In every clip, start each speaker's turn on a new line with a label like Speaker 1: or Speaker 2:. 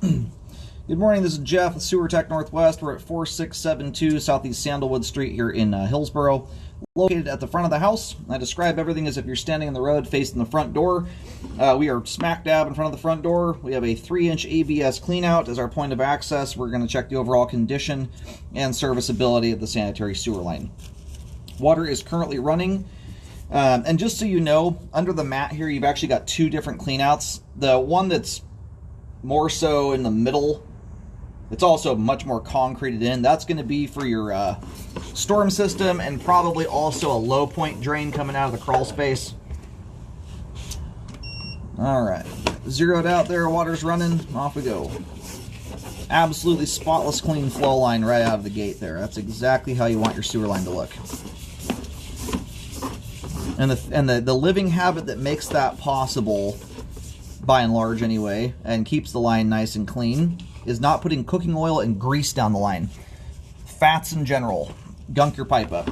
Speaker 1: Good morning, this is Jeff with Sewer Tech Northwest. We're at 4672 Southeast Sandalwood Street here in Hillsboro, located at the front of the house. I describe everything as if you're standing in the road facing the front door. We are smack dab in front of the front door. We have a 3-inch ABS cleanout as our point of access. We're going to check the overall condition and serviceability of the sanitary sewer line. Water is currently running. And just so you know, under the mat here, you've actually got two different cleanouts. The one that's more so in the middle, it's also much more concreted in. That's going to be for your storm system and probably also a low point drain coming out of the crawl space. All right, zeroed out there, water's running, off we go. Absolutely spotless clean flow line right out of the gate there. That's exactly how you want your sewer line to look. And the living habit that makes that possible, by and large anyway, and keeps the line nice and clean, is not putting cooking oil and grease down the line. Fats in general gunk your pipe up.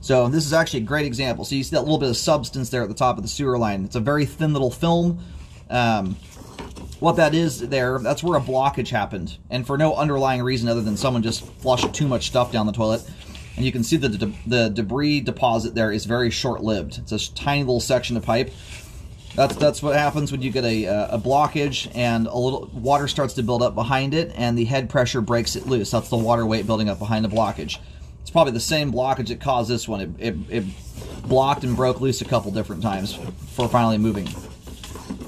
Speaker 1: So this is actually a great example. So you see that little bit of substance there at the top of the sewer line. It's a very thin little film. What that is there, that's where a blockage happened, and for no underlying reason other than someone just flushed too much stuff down the toilet. And you can see the debris deposit there is very short-lived. It's a tiny little section of pipe. That's what happens when you get a blockage and a little water starts to build up behind it, and the head pressure breaks it loose. That's the water weight building up behind the blockage. It's probably the same blockage that caused this one. It blocked and broke loose a couple different times before finally moving.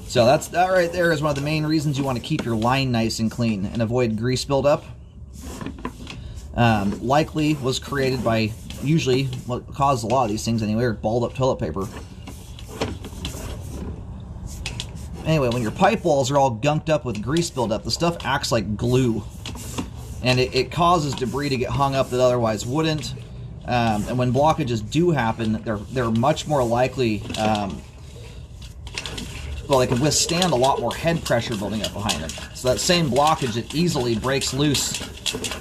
Speaker 1: So that right there is one of the main reasons you want to keep your line nice and clean and avoid grease buildup. Likely was created by, usually what causes a lot of these things anyway, are balled up toilet paper. Anyway, when your pipe walls are all gunked up with grease buildup, the stuff acts like glue. And it causes debris to get hung up that otherwise wouldn't. And when blockages do happen, they're much more likely, well, they can withstand a lot more head pressure building up behind them. So that same blockage that easily breaks loose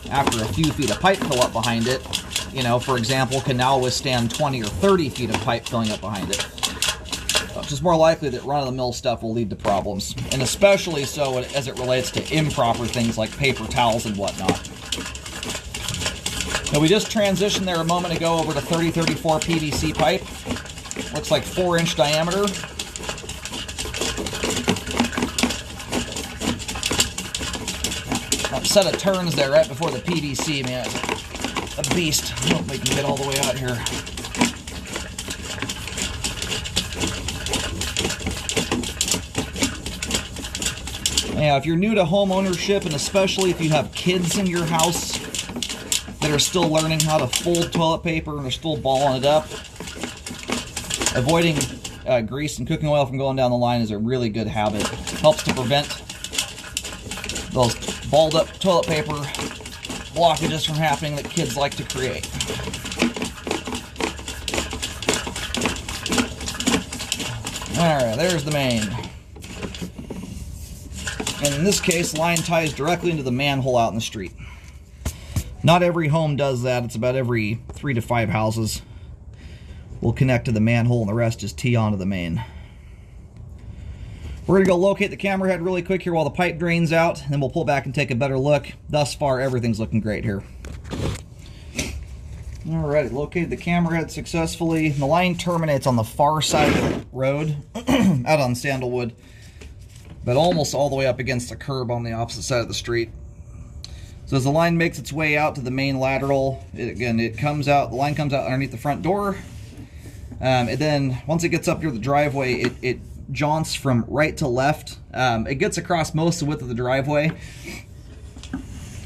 Speaker 1: after a few feet of pipe fill up behind it, you know, for example, can now withstand 20 or 30 feet of pipe filling up behind it. Which is more likely that run-of-the-mill stuff will lead to problems, and especially so as it relates to improper things like paper towels and whatnot. Now, we just transitioned there a moment ago over to 3034 PVC pipe. Looks like 4-inch diameter. That set of turns there right before the PVC, man, it's a beast. I hope we can get all the way out here. Yeah, if you're new to home ownership, and especially if you have kids in your house that are still learning how to fold toilet paper and they're still balling it up, avoiding grease and cooking oil from going down the line is a really good habit. It helps to prevent those balled up toilet paper blockages from happening that kids like to create. Alright, there's the main. And in this case, line ties directly into the manhole out in the street. Not every home does that. It's about every 3 to 5 houses will connect to the manhole and the rest just tee onto the main. We're going to go locate the camera head really quick here while the pipe drains out, and then we'll pull back and take a better look. Thus far, everything's looking great here. Alrighty, located the camera head successfully. The line terminates on the far side of the road, out on Sandalwood, but almost all the way up against the curb on the opposite side of the street. So as the line makes its way out to the main lateral, it comes out, the line comes out underneath the front door. And then once it gets up near the driveway, it jaunts from right to left. It gets across most of the width of the driveway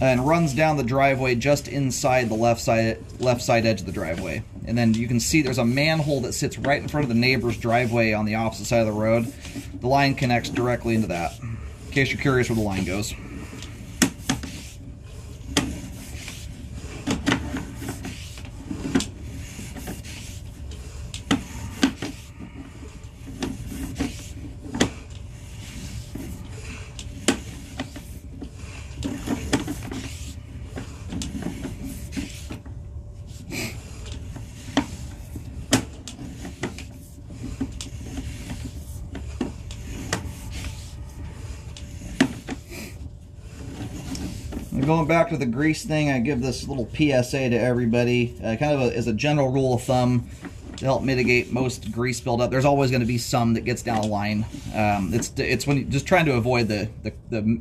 Speaker 1: and runs down the driveway just inside the left side edge of the driveway. And then you can see there's a manhole that sits right in front of the neighbor's driveway on the opposite side of the road. The line connects directly into that, in case you're curious where the line goes. Going back to the grease thing, I give this little PSA to everybody, kind of as a general rule of thumb to help mitigate most grease buildup. There's always going to be some that gets down the line. It's when you're just trying to avoid the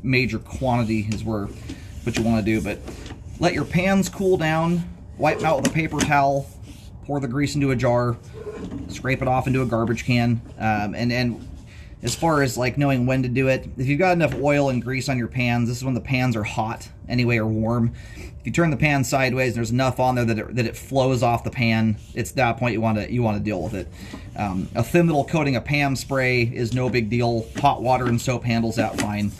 Speaker 1: major quantity is what you want to do. But let your pans cool down, wipe them out with a paper towel, pour the grease into a jar, scrape it off into a garbage can, and as far as like knowing when to do it, if you've got enough oil and grease on your pans, this is when the pans are hot anyway or warm. If you turn the pan sideways and there's enough on there that it flows off the pan, it's that point you want to deal with it. A thin little coating of PAM spray is no big deal. Hot water and soap handles that fine.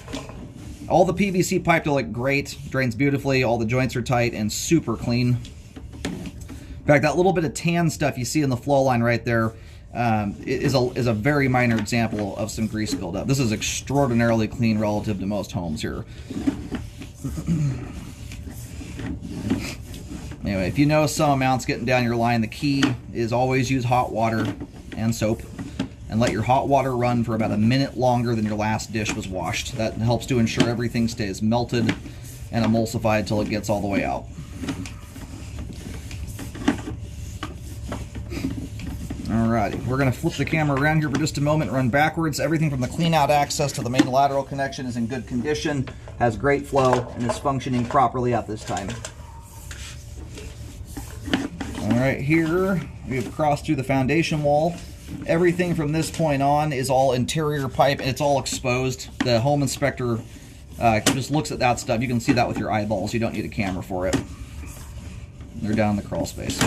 Speaker 1: All the PVC pipe will look great, drains beautifully, all the joints are tight and super clean. In fact, that little bit of tan stuff you see in the flow line right there is a very minor example of some grease buildup. This is extraordinarily clean relative to most homes here. Anyway, if you know some amounts getting down your line, the key is always use hot water and soap, and let your hot water run for about a minute longer than your last dish was washed. That helps to ensure everything stays melted and emulsified till it gets all the way out. Alrighty, we're going to flip the camera around here for just a moment, run backwards. Everything from the clean out access to the main lateral connection is in good condition, has great flow, and is functioning properly at this time. Alright, here we have crossed through the foundation wall. Everything from this point on is all interior pipe and it's all exposed. The home inspector just looks at that stuff. You can see that with your eyeballs. You don't need a camera for it. They're down in the crawl space.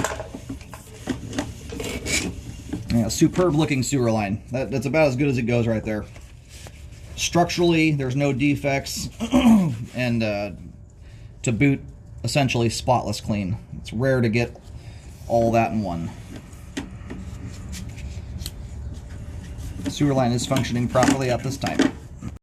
Speaker 1: Yeah, superb looking sewer line. That's about as good as it goes right there. Structurally, there's no defects, and to boot, essentially spotless clean. It's rare to get all that in one. The sewer line is functioning properly at this time.